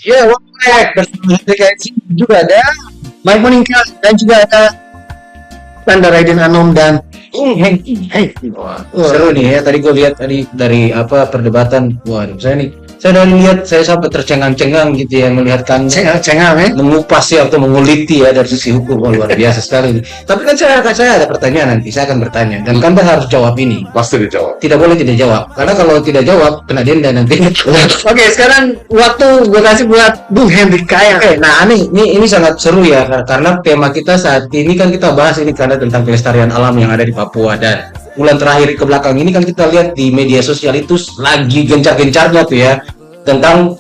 Ya, welcome bersama DKI juga ada Mike Meningkat dan juga ada Tanda Raiden Anom dan Hengki. Wah, seru nih ya. Tadi gue lihat tadi dari perdebatan. Waduh, saya dari lihat saya sampai tercengang-cengang gitu ya melihat kan Cengang mengupas ya atau menguliti ya dari sisi hukum. Oh, luar biasa sekali. Tapi kan saya ada pertanyaan nanti. Saya akan bertanya dan Kanda harus jawab ini. Pasti dijawab. Tidak boleh tidak jawab. Karena kalau tidak jawab kena denda nanti. Oke, sekarang waktu gue kasih buat Bung Hendrik Kaya. Oke, nah ini sangat seru ya karena tema kita saat ini kan kita bahas ini karena tentang pelestarian alam yang ada di Papua dan bulan terakhir ke belakang ini kan kita lihat di media sosial itu lagi gencar-gencarnya tuh ya tentang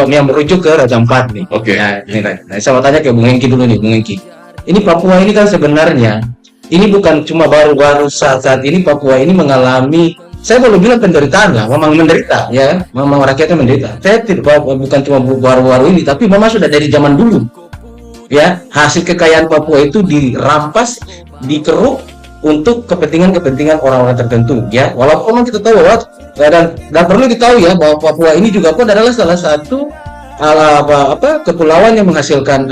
yang merujuk ke Raja Ampat nih. Oke. Nah, ini kan. Nah, saya mau tanya ke Bung Hengki dulu nih, Bung Hengki. Ini Papua ini kan sebenarnya ini bukan cuma baru-baru saat ini Papua ini mengalami saya boleh bilang penderitaan lah, memang menderita ya, memang rakyatnya menderita. Saya tidak bukan cuma baru-baru ini, tapi memang sudah dari zaman dulu. Ya, hasil kekayaan Papua itu dirampas, dikeruk untuk kepentingan orang-orang tertentu ya. Walaupun kita tahu bahwa dan perlu diketahui ya bahwa Papua ini juga pun adalah salah satu kepulauan yang menghasilkan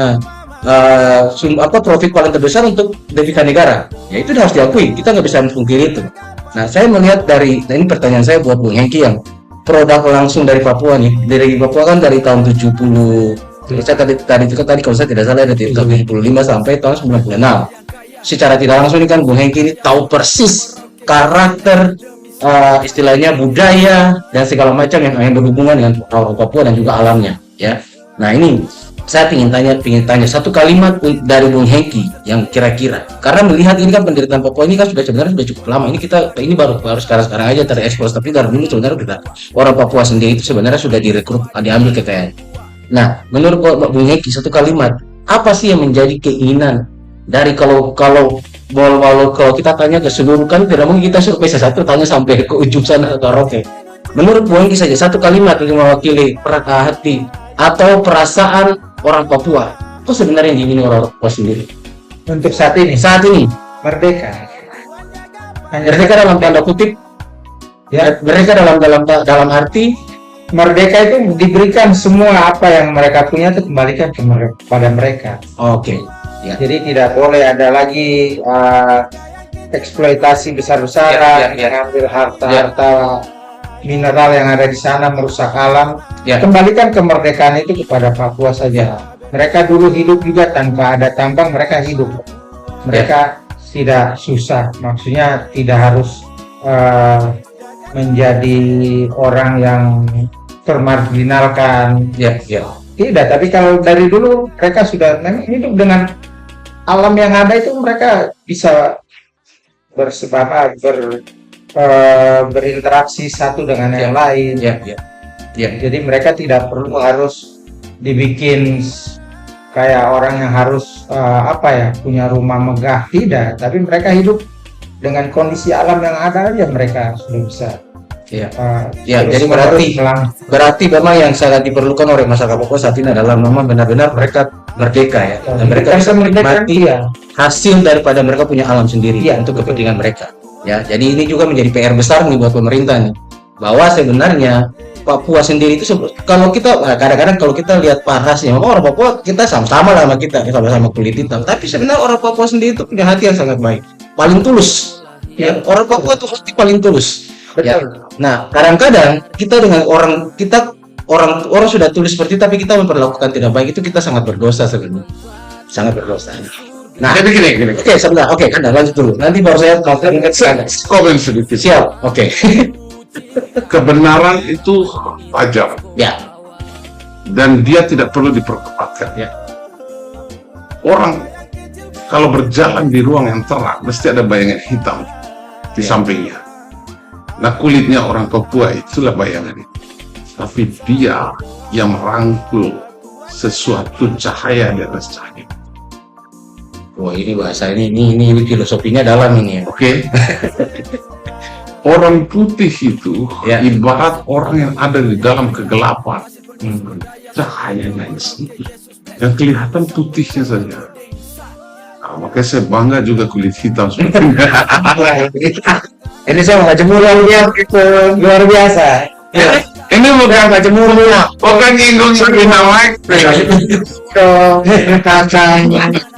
profit paling terbesar untuk devisa negara. Ya itu harus diakui, kita nggak bisa mungkiri itu. Nah, saya melihat ini pertanyaan saya buat Bung Hengki yang produk langsung dari Papua nih. Dari Papua kan dari tahun 70. Saya tadi kalau saya tidak salah dari tahun 75 sampai tahun 96. Secara tidak langsung ini kan Bung Hengki ini tahu persis karakter istilahnya budaya dan segala macam yang berhubungan dengan orang Papua dan juga alamnya ya. Nah, ini saya ingin tanya satu kalimat dari Bung Hengki yang kira-kira karena melihat ini kan penderitaan Papua ini kan sebenarnya sudah cukup lama ini baru sekarang aja terekspos tapi dari dulu sebenarnya kita orang Papua sendiri itu sebenarnya sudah direkrut diambil kekayaan. Nah, menurut Bung Hengki satu kalimat apa sih yang menjadi keinginan dari kalau kita tanya ke seluruh kan tidak mungkin kita survei satu tanya sampai ke ujung sana atau Roke. Menurut Bung Hengki saja satu kalimat yang mewakili hati atau perasaan orang Papua. Itu sebenarnya yang diingini orang Papua sendiri. Untuk saat ini merdeka. Merdeka dalam tanda kutip. Ya, merdeka dalam arti merdeka itu diberikan semua apa yang mereka punya itu kembalikan kepada mereka. Oke. Ya. Jadi tidak boleh ada lagi eksploitasi besar-besaran, mengambil harta mineral yang ada di sana, merusak alam. Kembalikan kemerdekaan itu kepada Papua saja. Mereka dulu hidup juga tanpa ada tambang, mereka hidup. Mereka tidak susah, maksudnya tidak harus menjadi orang yang termarginalkan. Tidak, tapi kalau dari dulu mereka sudah hidup dengan alam yang ada itu, mereka bisa berinteraksi satu dengan yang lain. Jadi mereka tidak perlu harus dibikin kayak orang yang harus punya rumah megah, tidak. Tapi mereka hidup dengan kondisi alam yang ada aja, mereka sudah bisa. Jadi berarti memang yang sangat diperlukan oleh masyarakat Papua saat ini adalah memang benar-benar mereka merdeka ya. Dan mereka bisa menikmati hasil daripada mereka punya alam sendiri untuk kepentingan mereka. Ya, jadi ini juga menjadi PR besar nih buat pemerintah nih. Bahwa sebenarnya Papua sendiri itu kalau kita kadang-kadang kalau kita lihat parasnya, memang orang Papua kita sama-sama lah sama kita, sama-sama kulit hitam. Tapi sebenarnya orang Papua sendiri itu punya hati yang sangat baik, paling tulus. Ya, orang Papua itu pasti paling tulus. Ya. Nah, kadang-kadang kita dengan orang sudah tulis seperti itu, tapi kita memperlakukan tidak baik, itu kita sangat berdosa sebenarnya. Sangat berdosa. Nah, Jadi gini. Oke, sebentar. Oke, kan lanjut dulu. Nanti baru saya Komen sedikit. Siap. Oke. Kebenaran itu wajar. Ya. Dan dia tidak perlu diperdebatkan. Ya. Orang kalau berjalan di ruang yang terang, mesti ada bayangan hitam di sampingnya. Nah, kulitnya orang Papua itulah bayangan itu. Tapi dia yang merangkul sesuatu cahaya di atas cahaya. Wah, ini bahasa ini filosofinya dalam ini ya. Oke. Orang putih itu ibarat orang yang ada di dalam kegelapan. Cahayanya sendiri. Yang kelihatan putihnya saja. Nah, makanya saya bangga juga kulit hitam seperti Ini saya mau jemur yang gitu luar biasa. Ini bukan bukan nyinggung Sabrina Mike.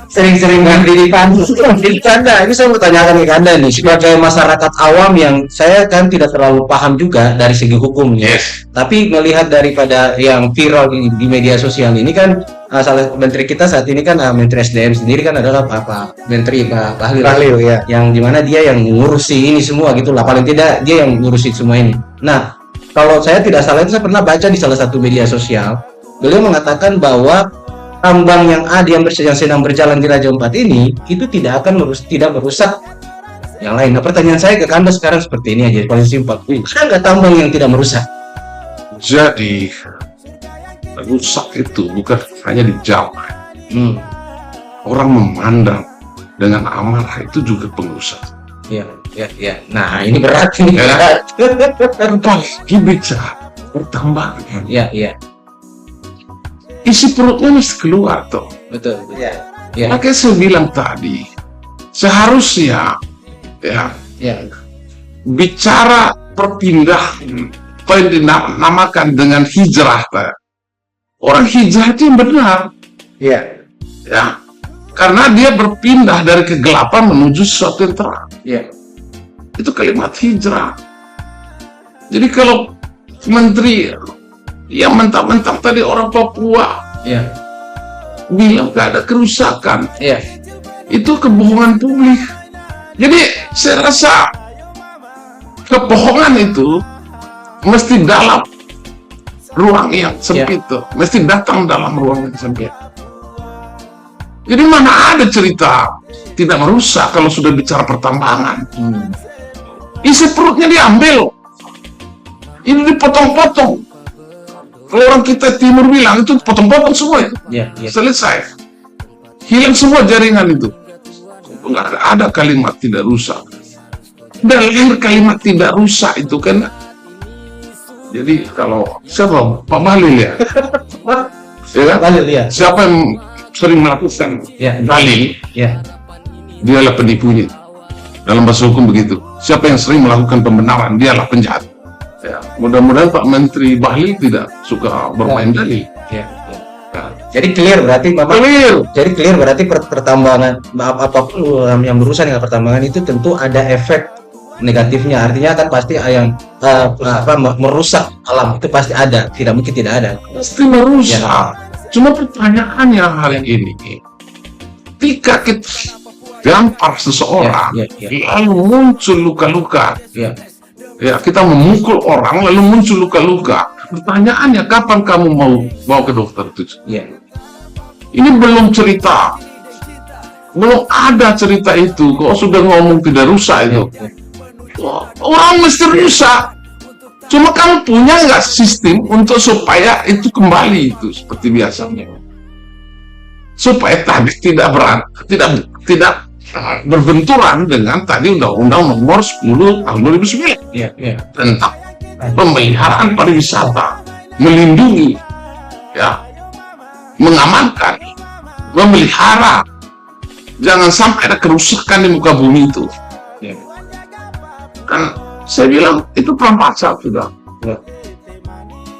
Sering-sering ganti di Anda. Ini saya mau tanyakan ke Anda nih, sebagai masyarakat awam yang saya kan tidak terlalu paham juga dari segi hukumnya. Yes. Tapi melihat daripada yang viral di media sosial ini kan, salah menteri kita saat ini kan Menteri SDM sendiri kan adalah Menteri Pak Bahlil, ya. yang dimana dia yang ngurusi ini semua gitu lah, paling tidak dia yang ngurusi semua ini. Nah, kalau saya tidak salah itu saya pernah baca di salah satu media sosial, beliau mengatakan bahwa tambang yang ada yang sedang berjalan di Raja Ampat ini itu tidak akan merusak yang lain. Nah, pertanyaan saya ke Anda sekarang seperti ini aja, paling simpel. Ada nggak tambang yang tidak merusak? Jadi rusak itu bukan hanya di zaman. Orang memandang dengan amarah itu juga pengusaha. Ya. Nah, ini berat ini. Ya. Apalagi bicara pertambangan. Ya. Isi perutnya mesti keluar toh. Betul. Ya. Makanya saya bilang tadi, seharusnya ya bicara perpindahan apa yang dinamakan dengan hijrah. Orang hijrah itu yang benar. Iya. Ya. Karena dia berpindah dari kegelapan menuju sesuatu yang terang. Iya. Itu kalimat hijrah. Jadi kalau menteri yang mentang-mentang tadi orang Papua bilang gak ada kerusakan, itu kebohongan publik. Jadi saya rasa kebohongan itu mesti dalam ruang yang sempit tuh, mesti datang dalam ruang yang sempit. Jadi mana ada cerita tidak merusak kalau sudah bicara pertambangan. Isi perutnya diambil, ini dipotong-potong. Kalau orang kita timur bilang itu potong-potong semua itu, selesai, hilang semua jaringan itu. Nggak ada kalimat tidak rusak. Dan lahir kalimat tidak rusak itu kan. Jadi kalau siapa Pak Bahlil ya, ya kan? Bahlil, ya. Siapa yang sering melakukan dalil, dialah penipunya. Dalam bahasa hukum begitu. Siapa yang sering melakukan pembenaran, dialah penjahat. Ya, mudah-mudahan Pak Menteri Bahlil tidak suka bermain dalil. Jadi clear berarti Bapak. Jadi clear berarti pertambangan apapun yang berurusan dengan pertambangan itu tentu ada efek negatifnya. Artinya kan pasti yang merusak alam itu pasti ada. Tidak mungkin tidak ada. Pasti merusak. Cuma pertanyaannya hari ini, ketika kita gampar seseorang, lalu muncul luka-luka. Ya, kita memukul orang lalu muncul luka-luka. Pertanyaannya, kapan kamu mau bawa ke dokter itu? Ini belum cerita, belum ada cerita itu. Kok sudah ngomong tidak rusak itu? Orang mesti rusak. Cuma kamu punya nggak sistem untuk supaya itu kembali itu seperti biasanya? Supaya tadi tidak berbenturan dengan tadi Undang-Undang Nomor 10 Tahun 2009 tentang pemeliharaan pariwisata, melindungi, mengamankan, memelihara, jangan sampai ada kerusakan di muka bumi itu. Kan saya bilang itu perampasan sudah.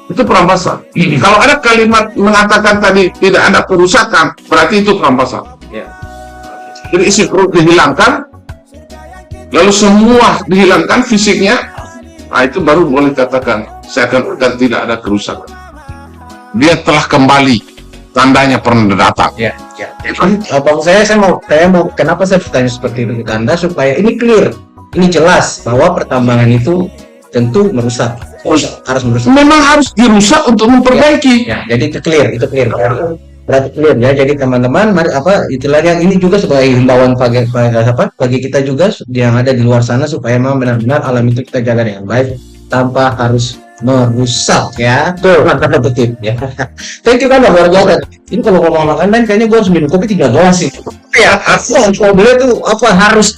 Itu perampasan. Kalau ada kalimat mengatakan tadi tidak ada kerusakan, berarti itu perampasan. Jadi isi perut dihilangkan, lalu semua dihilangkan fisiknya, nah itu baru boleh katakan saya akan tidak ada kerusakan. Dia telah kembali, tandanya pernah datang. Abang saya mau kenapa saya bertanya seperti itu ke Anda supaya ini clear, ini jelas bahwa pertambangan itu tentu merusak, harus merusak. Memang harus dirusak untuk memperbaiki. Jadi itu clear. Berarti clear ya. Jadi teman-teman, istilahnya ini juga sebagai himbauan bagi kita juga yang ada di luar sana supaya memang benar-benar alam itu kita jaga dengan baik tanpa harus merusak ya. Tuh, mantap betul ya. Thank you kan luar biasa. Ini kalau ngomong makanan kayaknya gue harus minum kopi 3 gelas sih. Ya, kalau boleh tuh harus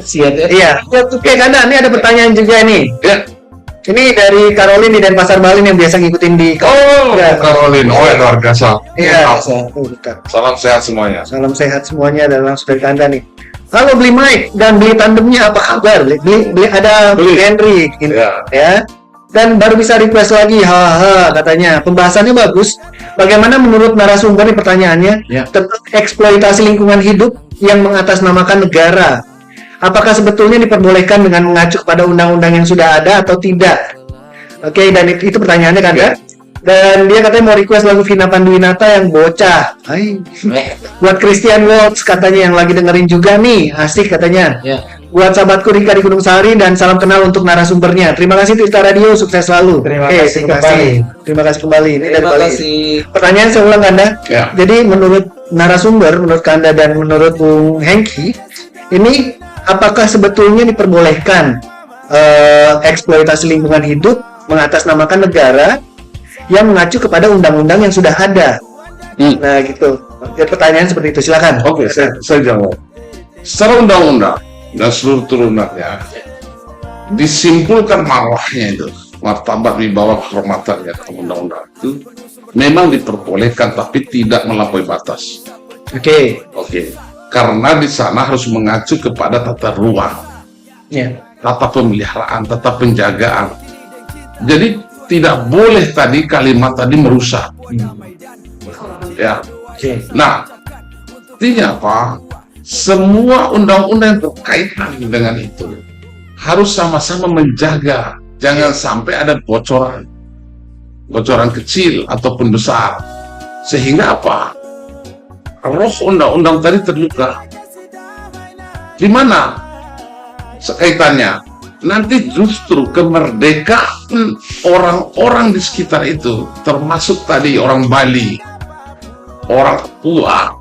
siap ya. Iya. Oke, Anda, ini ada pertanyaan juga nih. Ini dari Caroline di Denpasar Bali yang biasa ngikutin di Caroline, luar biasa. Iya. Salam sehat semuanya. Salam sehat semuanya dan langsung dari Anda nih. Kalau beli mic dan beli tandemnya apa kabar? Beli ada Henry gitu, ya. dan baru bisa request lagi. Haha, katanya pembahasannya bagus. Bagaimana menurut narasumber nih pertanyaannya Ya. tentang eksploitasi lingkungan hidup yang mengatasnamakan negara? Apakah sebetulnya diperbolehkan dengan mengacu pada undang-undang yang sudah ada atau tidak? Oke, dan itu pertanyaannya kan ya. Dan dia katanya mau request lagu Vina Panduwinata yang bocah. Hai. Buat Christian Waltz katanya yang lagi dengerin juga nih, asik katanya. Ya. Buat sahabatku Rika di Gunung Sari dan salam kenal untuk narasumbernya. Terima kasih Tirta Radio, sukses selalu. Terima Oke, kasih terima kembali. Terima kasih kembali. Ini dari Terima Bali. kasih. Pertanyaan saya ulang Kanda. Ya. Jadi menurut narasumber, menurut Kanda dan menurut Bung Hengki, ini apakah sebetulnya diperbolehkan eksploitasi lingkungan hidup mengatasnamakan negara yang mengacu kepada undang-undang yang sudah ada? Nah gitu. Ya, pertanyaan seperti itu. Silakan. Oke, saya jawab. Secara undang-undang dan seluruh turunannya disimpulkan marwahnya itu, martabat wibawa kehormatannya dalam undang-undang itu memang diperbolehkan tapi tidak melampaui batas. Oke. Oke. Karena di sana harus mengacu kepada tata ruang, Ya. tata pemeliharaan, tata penjagaan. Jadi tidak boleh tadi kalimat tadi merusak. Ya. Oke. Nah, artinya apa? Semua undang-undang yang berkaitan dengan itu harus sama-sama menjaga, jangan sampai ada bocoran, bocoran kecil ataupun besar, sehingga apa? Roh undang-undang tadi terluka. Di mana sekaitannya? Nanti justru kemerdekaan orang-orang di sekitar itu, termasuk tadi orang Bali, orang Papua,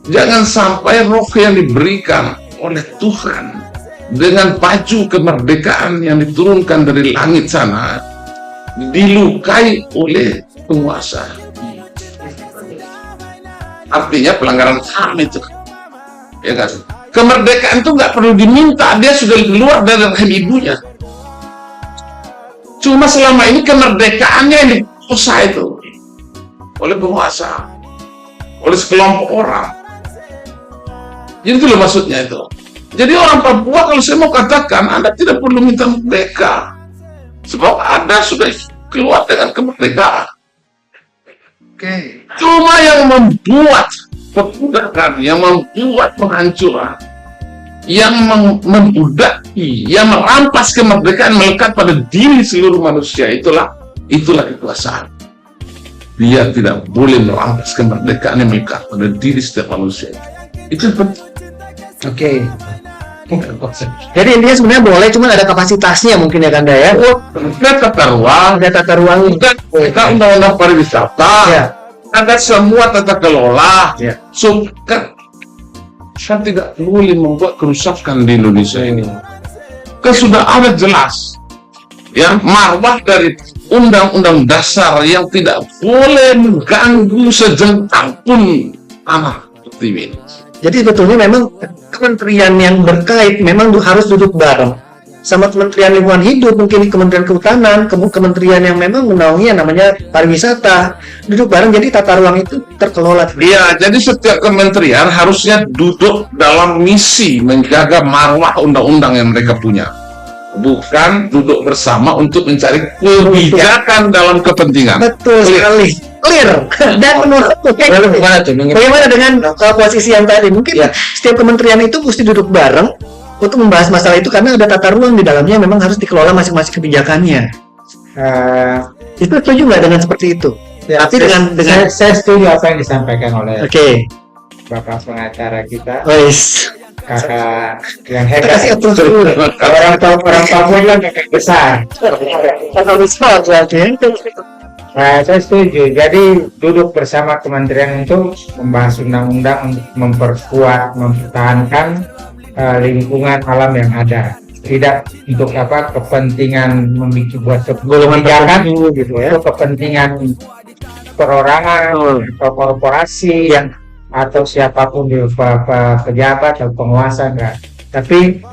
jangan sampai roh yang diberikan oleh Tuhan dengan baju kemerdekaan yang diturunkan dari langit sana dilukai oleh penguasa. Artinya pelanggaran HAM itu, ya kan? Kemerdekaan itu nggak perlu diminta, dia sudah keluar dari rahim ibunya. Cuma selama ini kemerdekaannya yang dipaksa itu oleh penguasa, oleh sekelompok orang. Jadi itu loh maksudnya itu. Jadi orang Papua, kalau saya mau katakan, Anda tidak perlu minta merdeka, sebab Anda sudah keluar dengan kemerdekaan. Oke. Cuma yang membuat perbudakan, yang membuat penghancuran, yang membudaki, yang merampas kemerdekaan melekat pada diri seluruh manusia, itulah kekuasaan. Dia tidak boleh merampas kemerdekaan yang melekat pada diri setiap manusia. Itu penting. Oke. Jadi intinya sebenarnya boleh, cuma ada kapasitasnya mungkin ya Kanda ya. Ada tata ruang, Ada tata ruang. kita undang-undang pariwisata, Ya. ada semua tata kelola. Ya. So, kan tidak boleh membuat kerusakan di Indonesia ini. Kan sudah ada jelas, ya, marwah dari undang-undang dasar yang tidak boleh mengganggu sejengkal pun tanah pertiwi ini. Jadi sebetulnya memang kementerian yang berkait memang harus duduk bareng sama Kementerian Lingkungan Hidup, mungkin Kementerian Kehutanan, kementerian yang memang menaungi yang namanya pariwisata, duduk bareng jadi tata ruang itu terkelola. Iya, jadi setiap kementerian harusnya duduk dalam misi menjaga marwah undang-undang yang mereka punya. Bukan duduk bersama untuk mencari kebijakan dalam kepentingan. Betul sekali. Clear. Dan menurut Bagaimana tuh? bagaimana dengan posisi yang tadi? Mungkin Ya. setiap kementerian itu mesti duduk bareng untuk membahas masalah itu karena ada tata ruang di dalamnya memang harus dikelola masing-masing kebijakannya. Itu setuju nggak dengan seperti itu? Ya, Tapi dengan saya setuju apa yang disampaikan oleh Oke. Bapak pengacara kita, Wes. kakak yang Kita kasih hebat. approach dulu. Orang Papua kan kakak besar. Kalau besar berarti. Nah, saya setuju. Jadi duduk bersama kementerian untuk membahas undang-undang untuk memperkuat, mempertahankan lingkungan alam yang ada. Tidak untuk kepentingan buat kebijakan gitu ya. itu kepentingan perorangan atau korporasi yang atau siapapun di pejabat atau penguasa enggak. Tapi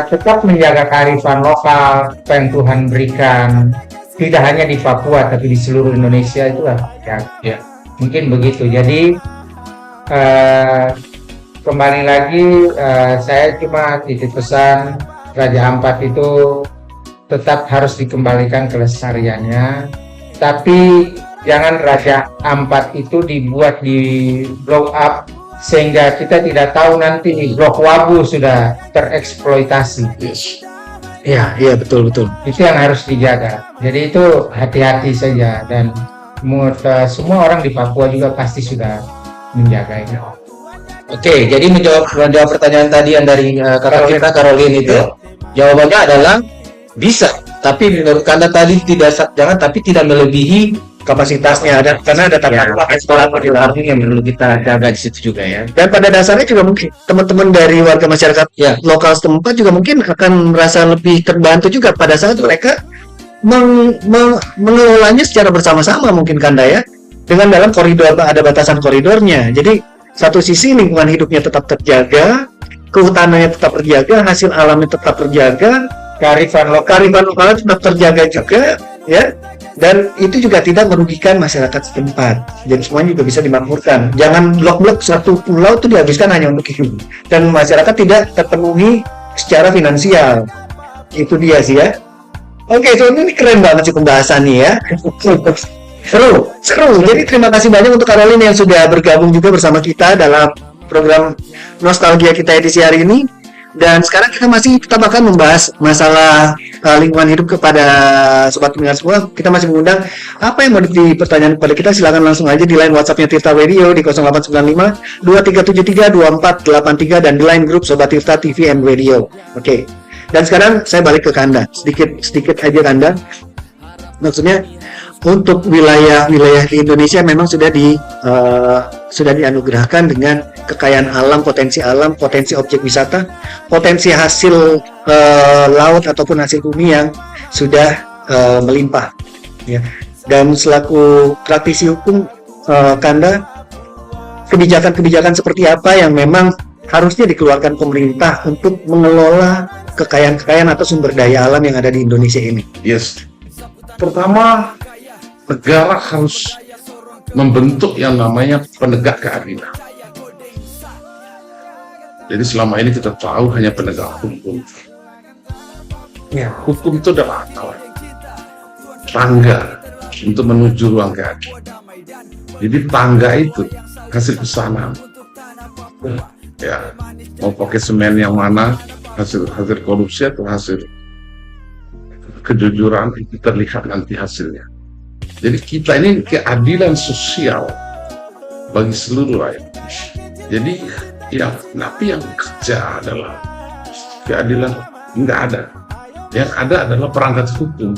tetap menjaga kearifan lokal apa yang Tuhan berikan. Tidak hanya di Papua tapi di seluruh Indonesia itulah ya. Mungkin begitu. Jadi kembali lagi saya cuma titip pesan Raja Ampat itu tetap harus dikembalikan kelestariannya, tapi jangan Raja Ampat itu dibuat di blow up sehingga kita tidak tahu nanti Blok Wabu sudah tereksploitasi. Yes. Iya, betul. Itu yang harus dijaga. Jadi itu hati-hati saja, dan semua orang di Papua juga pasti sudah menjaganya. Oke, jadi menjawab pertanyaan tadi yang dari kakak kita Caroline itu, jawabannya adalah bisa. Tapi menurut Kanda tadi tidak melebihi Kapasitasnya ada, karena ada tata kelola eksplorator di dalam. yang perlu kita jaga di situ juga ya. Dan pada dasarnya juga mungkin teman-teman dari warga masyarakat lokal setempat juga mungkin akan merasa lebih terbantu juga pada saat mereka mengelolanya secara bersama-sama, mungkin Kanda ya, dengan dalam koridor, ada batasan koridornya. Jadi satu sisi lingkungan hidupnya tetap terjaga, kehutanannya tetap terjaga, hasil alamnya tetap terjaga, kearifan lokalnya tetap terjaga juga ya. Dan itu juga tidak merugikan masyarakat setempat. Jadi semuanya juga bisa dimakmurkan. Jangan blok-blok satu pulau itu dihabiskan hanya untuk hidup. Dan masyarakat tidak terpenuhi secara finansial. Itu dia sih ya. Oke, so ini keren banget sih pembahasan nih ya. Seru. Jadi terima kasih banyak untuk Caroline yang sudah bergabung juga bersama kita dalam program Nostalgia kita edisi hari ini. Dan sekarang kita bakal membahas masalah lingkungan hidup kepada sobat pendengar semua. Kita masih mengundang apa yang mau dipertanyakan kepada kita, silakan langsung aja di line WhatsApp-nya Tirta Radio di 0895 2373 2483 dan di line grup Sobat Tirta TV and Radio. Oke. Dan sekarang saya balik ke Kanda. Sedikit aja Kanda. Maksudnya untuk wilayah-wilayah di Indonesia memang sudah dianugerahkan dengan kekayaan alam, potensi objek wisata, potensi hasil laut ataupun hasil bumi yang sudah melimpah. Ya. Dan selaku praktisi hukum, Kanda, kebijakan-kebijakan seperti apa yang memang harusnya dikeluarkan pemerintah untuk mengelola kekayaan atau sumber daya alam yang ada di Indonesia ini? Yes. Pertama, negara harus membentuk yang namanya penegak keadilan. Jadi selama ini kita tahu hanya penegak hukum. Ya, hukum itu adalah tangga untuk menuju ruang keadilan. Jadi tangga itu hasil pesanan. Ya, mau pakai semen yang mana, hasil korupsi atau hasil kejujuran itu terlihat nanti hasilnya. Jadi kita ini keadilan sosial bagi seluruh rakyat. Jadi tapi yang kerja adalah keadilan nggak ada. Yang ada adalah perangkat hukum.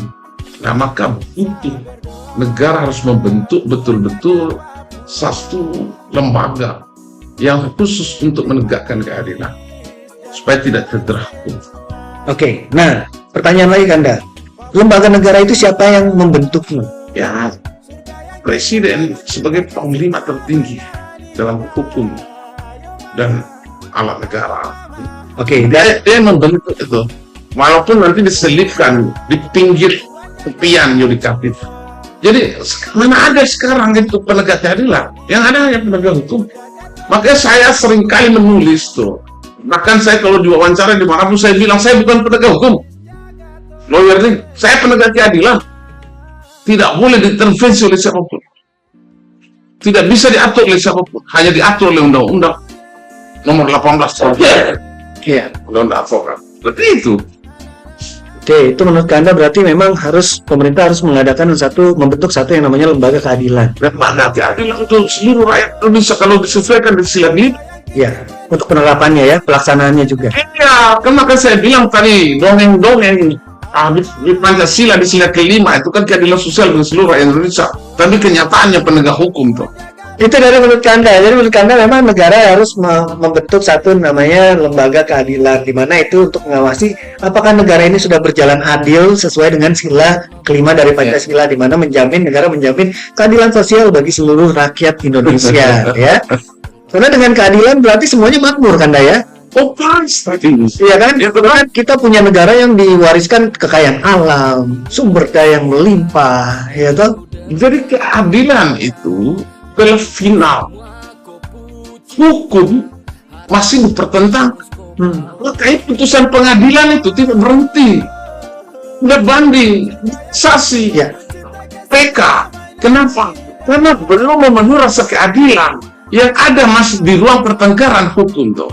Nah maka butuh negara harus membentuk betul-betul satu lembaga yang khusus untuk menegakkan keadilan supaya tidak terjerat hukum. Oke, nah pertanyaan lagi Kanda, lembaga negara itu siapa yang membentuknya? Ya, presiden sebagai panglima tertinggi dalam hukum dan alat negara. Oke, dia membentuk itu, walaupun nanti diselipkan di pinggir tepian yudikatif. Jadi mana ada sekarang itu penegak keadilan? Yang ada hanya penegak hukum. Makanya saya seringkali menulis tuh. Bahkan saya kalau diwawancara dimanapun saya bilang saya bukan penegak hukum. Lawyer ini, saya penegak keadilan. Tidak boleh diintervensi oleh siapapun. Tidak bisa diatur oleh siapapun. Hanya diatur oleh undang-undang nomor 18 tahun. Iya. Undang-undang advokat. Berarti itu. Oke, itu menurut Anda berarti memang pemerintah harus membentuk satu yang namanya lembaga keadilan. Lembaga keadilan untuk seluruh rakyat Indonesia kalau disesuaikan di sila ini. Iya, untuk penerapannya ya, pelaksanaannya juga. Iya, kan maka saya bilang tadi dongeng-dongeng di Pancasila di sila kelima itu kan keadilan sosial bagi seluruh rakyat Indonesia. Tapi kenyataannya penegak hukum tuh. Itu dari menurut Anda. Jadi menurut Anda memang negara harus membentuk satu namanya lembaga keadilan, di mana itu untuk mengawasi apakah negara ini sudah berjalan adil sesuai dengan sila kelima dari Pancasila, di mana negara menjamin keadilan sosial bagi seluruh rakyat Indonesia. Ya. Karena dengan keadilan berarti semuanya makmur kan ya? Oh pasti. Iya kan? Ya, karena kita punya negara yang diwariskan kekayaan alam, sumber daya yang melimpah, ya toh? Jadi keadilan itu adalah final. Hukum masih dipertentangkan. Makanya putusan pengadilan itu tidak berhenti. udah banding, saksi, Ya. PK. Kenapa? Karena belum memenuhi rasa keadilan. Yang ada masih di ruang pertengkaran hukum tuh.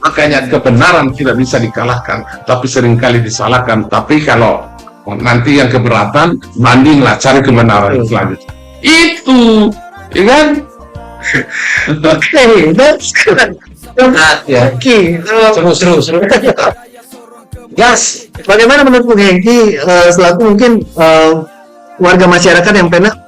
Makanya kebenaran tidak bisa dikalahkan, tapi seringkali disalahkan. Tapi kalau nanti yang keberatan, bandinglah, cari kebenaran selanjutnya. Itu, ya kan? Oke, that's good. Ya. Oke, Seru. Gas, bagaimana menurut Bung Hengki selaku mungkin warga masyarakat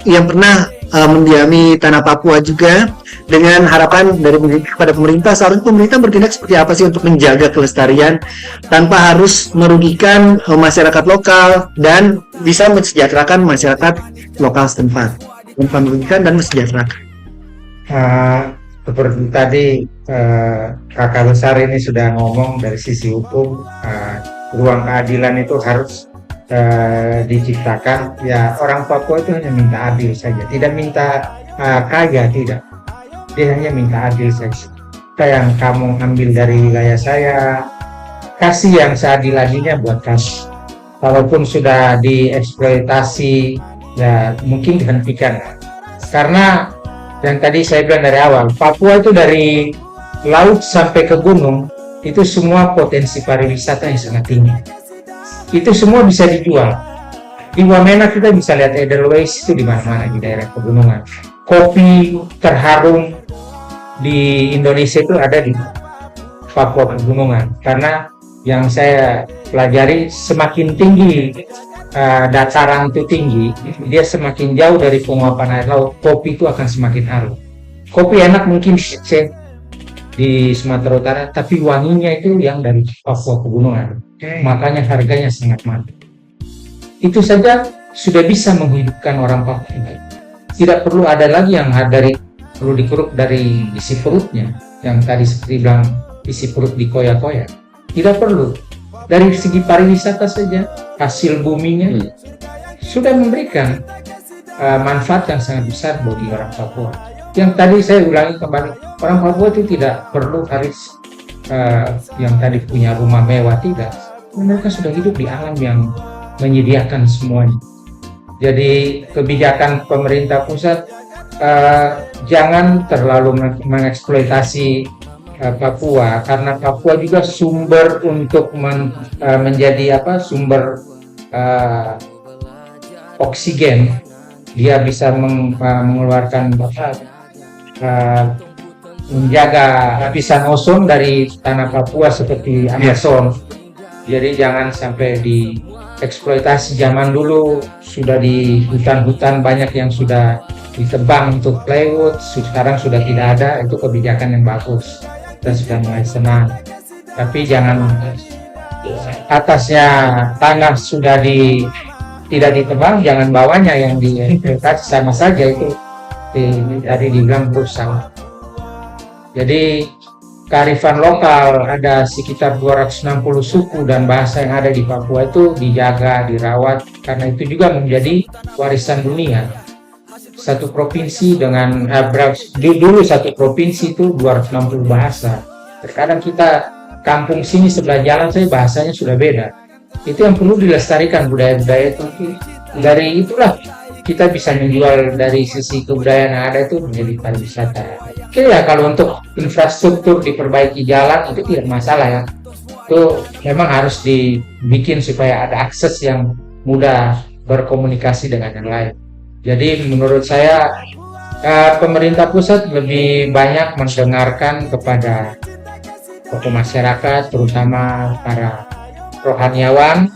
yang pernah mendiami tanah Papua juga, dengan harapan dari Bung Hengki kepada pemerintah, seharusnya pemerintah bertindak seperti apa sih untuk menjaga kelestarian tanpa harus merugikan masyarakat lokal dan bisa mensejahterakan masyarakat lokal setempat, tanpa merugikan dan mensejahterakan. Seperti tadi kakak besar ini sudah ngomong dari sisi hukum, ruang keadilan itu harus diciptakan. Ya, orang Papua itu hanya minta adil saja, tidak minta kaya, tidak. Dia hanya minta adil saja. Apa yang kamu ambil dari wilayah saya, kasih yang seadil-adilnya buat kamu. Walaupun sudah dieksploitasi, ya mungkin dihentikan. Karena yang tadi saya bilang dari awal, Papua itu dari laut sampai ke gunung, itu semua potensi pariwisata yang sangat tinggi. Itu semua bisa dijual. Di Wamena kita bisa lihat Edelweiss itu di mana-mana di daerah pegunungan. Kopi terharum di Indonesia itu ada di Papua pegunungan. Karena yang saya pelajari, semakin tinggi dataran itu tinggi, dia semakin jauh dari penguapan air laut, kopi itu akan semakin harum. Kopi enak mungkin di Sumatera Utara, tapi wanginya itu yang dari Papua pegunungan. Makanya harganya sangat mahal. Itu saja sudah bisa menghidupkan orang Papua. Tidak perlu ada lagi yang perlu dikeruk dari isi perutnya, yang tadi seperti bilang isi perut dikoyak-koyak. Tidak perlu. Dari segi pariwisata saja, hasil buminya sudah memberikan manfaat yang sangat besar bagi orang Papua. Yang tadi saya ulangi kembali, orang Papua itu tidak perlu harus yang tadi punya rumah mewah, tidak. Mereka sudah hidup di alam yang menyediakan semuanya. Jadi kebijakan pemerintah pusat jangan terlalu mengeksploitasi Papua, karena Papua juga sumber untuk menjadi sumber oksigen. Dia bisa mengeluarkan menjaga lapisan ozon dari tanah Papua seperti Amazon. Jadi jangan sampai dieksploitasi. Zaman dulu sudah di hutan-hutan banyak yang sudah ditebang untuk plywood, sekarang sudah tidak ada. Itu kebijakan yang bagus. Kita sudah mulai senang, tapi jangan atasnya tanah sudah tidak ditebang, jangan bawahnya yang dieksploitasi, sama saja itu tadi dibilang rusak. Jadi kearifan lokal, ada sekitar 260 suku dan bahasa yang ada di Papua itu dijaga, dirawat, karena itu juga menjadi warisan dunia. Satu provinsi dengan dulu satu provinsi itu 260 bahasa. Terkadang kita kampung sini sebelah jalan saya bahasanya sudah beda. Itu yang perlu dilestarikan, budaya-budaya itu. Dari itulah kita bisa menjual dari sisi kebudayaan yang ada itu menjadi pariwisata. Oke ya, kalau untuk infrastruktur diperbaiki jalan itu tidak masalah ya. Itu memang harus dibikin supaya ada akses yang mudah berkomunikasi dengan yang lain. Jadi menurut saya pemerintah pusat lebih banyak mendengarkan kepada tokoh masyarakat, terutama para rohaniawan,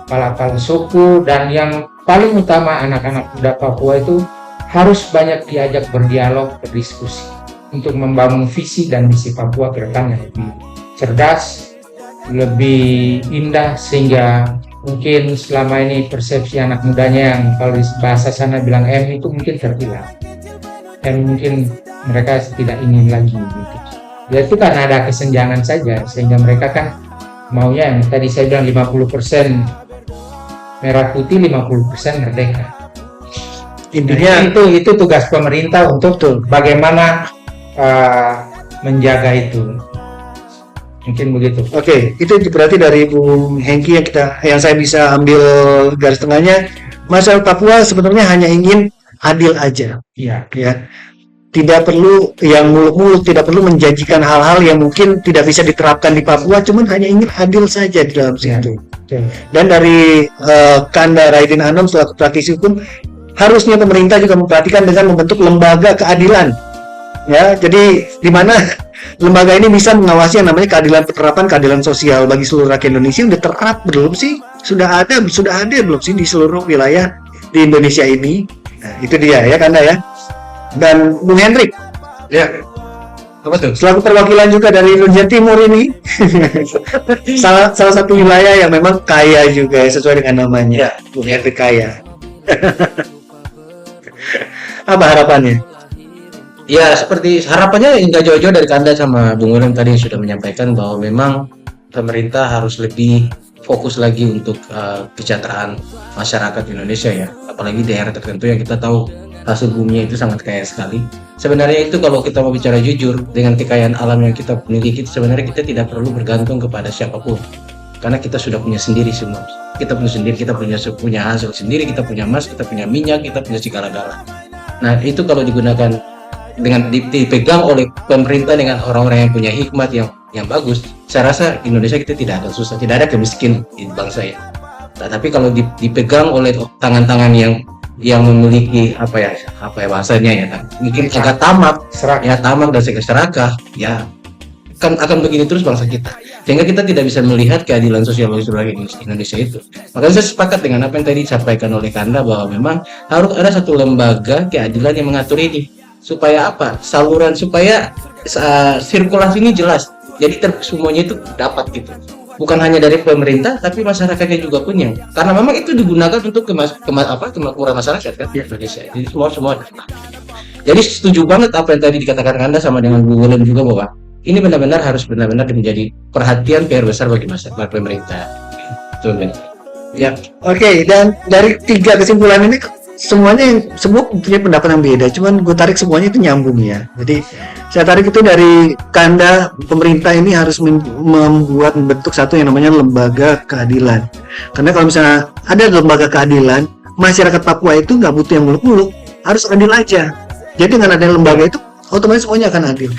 kepala suku, dan yang paling utama anak-anak muda Papua itu harus banyak diajak berdialog, berdiskusi untuk membangun visi dan misi Papua ke depan yang lebih cerdas, lebih indah, sehingga mungkin selama ini persepsi anak mudanya yang kalau di bahasa sana bilang M itu mungkin terhilang. M mungkin mereka tidak ingin lagi gitu. Ya itu karena ada kesenjangan saja, sehingga mereka kan maunya yang tadi saya bilang 50% merah putih, 50% merdeka. Intinya itu tugas pemerintah untuk bagaimana menjaga itu. Mungkin begitu. Oke, itu berarti dari Bung Hengki yang saya bisa ambil garis tengahnya, masyarakat Papua sebenarnya hanya ingin adil aja, Iya. ya. Tidak perlu yang muluk-muluk, tidak perlu menjanjikan hal-hal yang mungkin tidak bisa diterapkan di Papua, cuman hanya ingin adil saja di dalam situ. Dan dari Kanda Raidin Anom selaku praktisi hukum, harusnya pemerintah juga memperhatikan dengan membentuk lembaga keadilan. Ya, jadi di mana lembaga ini bisa mengawasi yang namanya penerapan keadilan sosial bagi seluruh rakyat Indonesia. Udah terap belum sih? Sudah ada belum sih di seluruh wilayah di Indonesia ini? Nah, itu dia ya Kanda ya. Dan Bung Hendrik, Ya. Apa tuh? selaku perwakilan juga dari Indonesia Timur ini, salah satu wilayah yang memang kaya juga ya, sesuai dengan namanya, Bung Hendrik kaya. Apa harapannya? Ya, seperti harapannya nggak jauh-jauh dari Kanda sama Bung William tadi yang sudah menyampaikan bahwa memang pemerintah harus lebih fokus lagi untuk kesejahteraan masyarakat Indonesia ya, apalagi daerah tertentu yang kita tahu hasil buminya itu sangat kaya sekali. Sebenarnya itu kalau kita mau bicara jujur, dengan kekayaan alam yang kita miliki, sebenarnya kita tidak perlu bergantung kepada siapapun, karena kita sudah punya sendiri semua. Kita punya sendiri, kita punya hasil sendiri, kita punya emas, kita punya minyak, kita punya segala-gala. Nah itu kalau digunakan dengan dipegang oleh pemerintah dengan orang-orang yang punya hikmat yang bagus, saya rasa Indonesia kita tidak akan susah, tidak ada kemiskinan di bangsa ya. Nah, tapi kalau dipegang oleh tangan-tangan yang memiliki apa ya bahasanya ya, mungkin agak tamak dan serakah ya, akan begini terus bangsa kita, sehingga kita tidak bisa melihat keadilan sosial bagi seluruh Indonesia itu. Makanya saya sepakat dengan apa yang tadi disampaikan oleh Kanda bahwa memang harus ada satu lembaga keadilan yang mengatur ini, supaya apa, supaya sirkulasi ini jelas, jadi semuanya itu dapat gitu, bukan hanya dari pemerintah tapi masyarakatnya juga punya, karena memang itu digunakan untuk kemakmuran masyarakat kan di Indonesia. Jadi semua jadi setuju banget apa yang tadi dikatakan Kanda sama dengan Bu William juga, bahwa ini benar-benar harus menjadi perhatian PR besar bagi masyarakat pemerintah. Ya. Oke, dan dari 3 kesimpulan ini semua punya pendapat yang beda, cuman gue tarik semuanya itu nyambung ya. Jadi saya tarik itu dari Kanda, pemerintah ini harus membentuk satu yang namanya lembaga keadilan. Karena kalau misalnya ada lembaga keadilan, masyarakat Papua itu nggak butuh yang muluk-muluk, harus adil aja. Jadi dengan adanya lembaga itu, otomatis semuanya akan adil.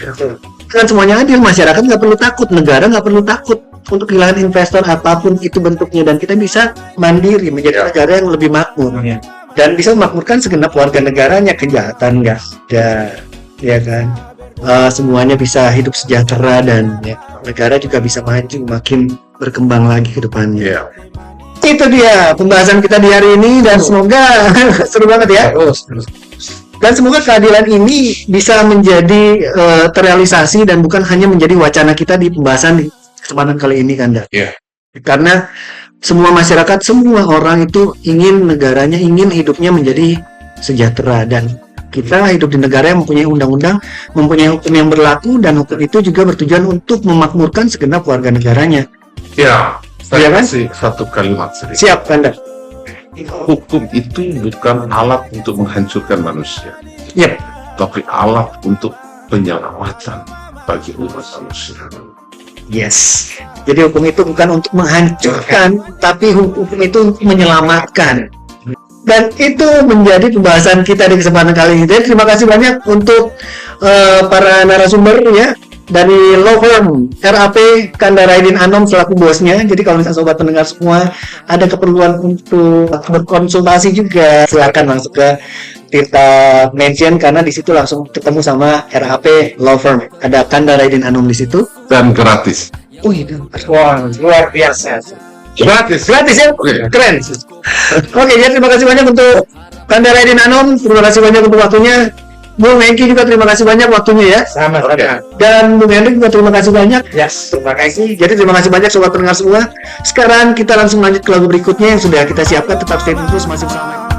Kan semuanya adil, masyarakat nggak perlu takut, negara nggak perlu takut untuk kehilangan investor apapun itu bentuknya, dan kita bisa mandiri menjadi negara yang lebih makmur. Dan bisa memakmurkan segenap warga negaranya, kejahatan nggak ada, ya kan? Semuanya bisa hidup sejahtera, dan ya, negara juga bisa maju, makin berkembang lagi ke depannya. Itu dia pembahasan kita di hari ini, dan semoga seru banget ya. Dan semoga keadilan ini bisa menjadi terrealisasi dan bukan hanya menjadi wacana kita di pembahasan di kesempatan kali ini, Kanda. Karena semua masyarakat, semua orang itu ingin negaranya, ingin hidupnya menjadi sejahtera, dan kita hidup di negara yang mempunyai undang-undang, mempunyai hukum yang berlaku, dan hukum itu juga bertujuan untuk memakmurkan segenap warga negaranya. Ya, saya kan? kasih satu kalimat sedikit. Siap, Kanda. Hukum itu bukan alat untuk menghancurkan manusia, tapi alat untuk penyelamatan bagi umat manusia. Yes. Jadi hukum itu bukan untuk menghancurkan, tapi hukum itu untuk menyelamatkan. Dan itu menjadi pembahasan kita di kesempatan kali ini. Jadi terima kasih banyak untuk para narasumber ya, dari law firm RAP Kanda Raidin Anom selaku bosnya. Jadi kalau misalnya sobat pendengar semua ada keperluan untuk berkonsultasi juga, silakan langsung ke kita mention, karena di situ langsung ketemu sama RAP law firm. Ada Kanda Raidin Anom di situ. Dan gratis. Wah, luar biasa. Gratis ya? Keren. Oke, jadi terima kasih banyak untuk Kanda Raidin Anom, terima kasih banyak untuk waktunya. Bung Hengki juga terima kasih banyak waktunya ya. Sama-sama. Dan Bung Hendrik juga terima kasih banyak. Yes, terima kasih. Jadi terima kasih banyak sobat pendengar semua. Sekarang kita langsung lanjut ke lagu berikutnya yang sudah kita siapkan. Tetap stay tune terus, masih bersama.